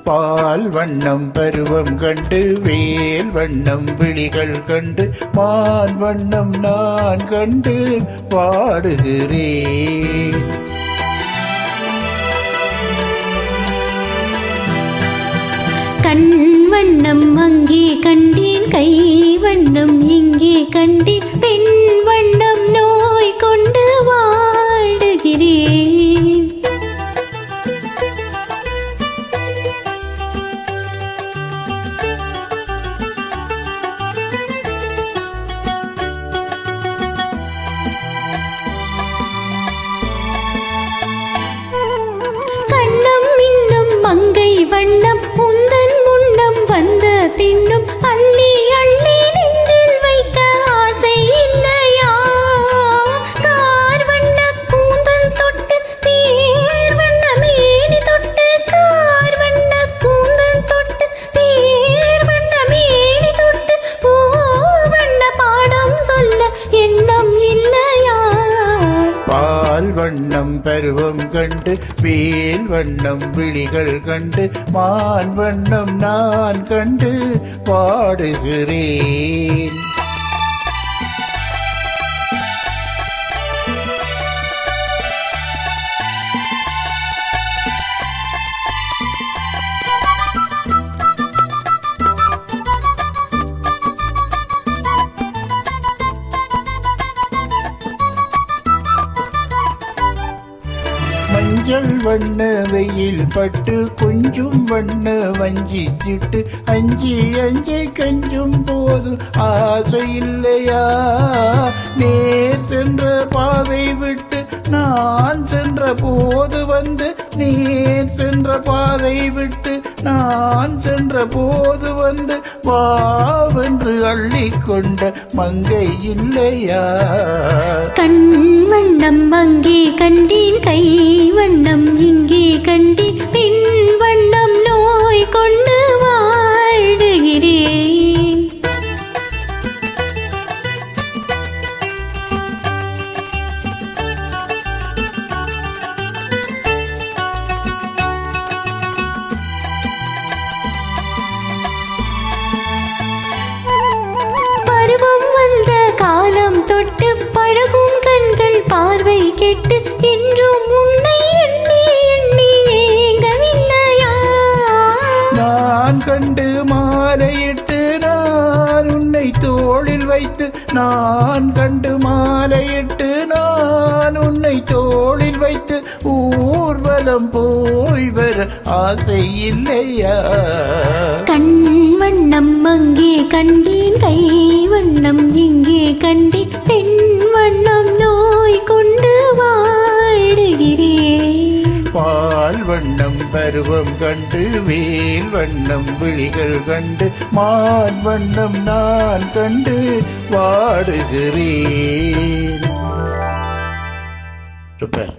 பால் வண்ணம் பருவம் கண்டு வேல் வண்ணம் விழிகள் கண்டு மான் வண்ணம் நான் கண்டு பாடுகிறேன். கண் வண்ணம் அங்கே கண்டேன், கை வண்ணம் இங்கே கண்டேன், பெண் வண்ணம் நோய் கொண்டு வாடுகிறேன். கண்ணம் இன்னும் மங்கை வண்ணம் உந்தன் முன்னம் வந்த பின்னும் அள்ளி அள்ளி நெஞ்சில் வைக்க ஆசை இல்லையா? கார் வண்ண கூந்தல் தொட்டு தேர் வண்ண மேனி தொட்டு, கார் வண்ண கூந்தல் தொட்டு தேர் வண்ண மேனி தொட்டு, பூ வண்ண பாடம் சொல்ல எண்ணம் இல்லையா? பால் வண்ணம் பருவம் கண்டு வேல் வண்ணம் விழிகள் கண்டு மான் வண்ணம் நான் கண்டு பாடுகிறேன். மஞ்சள் வண்ண வெயில் பட்டு கொஞ்சம் வண்ண வஞ்சி சிட்டு அஞ்சி அஞ்சி கஞ்சும் போது ஆசை இல்லையா? நேர் சென்ற பாதை விட்டு நான் சென்ற போது வந்து, நேர் சென்ற பாதை விட்டு நான் சென்ற போது வந்து வாவென்று அள்ளிக்கொண்ட மங்கை இல்லையா? கண் வண்ணம் அங்கே கண்டேன், கை வண்ணம் இங்கே கண்டேன், பெண் வண்ணம் நோய் கொண்டு வாடுகிறேன். பருவம் வந்த காலம் தொட்டு பழகும் கண்கள் பார்வை கெட்டு என்றும் உன்னை எண்ணி எண்ணி ஏங்கவில்லையா? நான் கண்டு மாலையிட்டு நான் உன்னை தோளில் வைத்து, நான் கண்டு மாலையிட்டு நான் உன்னை தோளில் வைத்து ஊர்வலம் போய் வர ஆசை இல்லையா? கண் வண்ணம் அங்கே கண்டேன், கை வண்ணம் இங்கே கண்டேன், பெண் வண்ணம் நோய் கொண்டு வாடுகிறேன். பால் வண்ணம் பருவம் கண்டு வேல் வண்ணம் விழிகள் கண்டு மான் வண்ணம் நான் கண்டு வாடுகிறேன். சூப்பர்.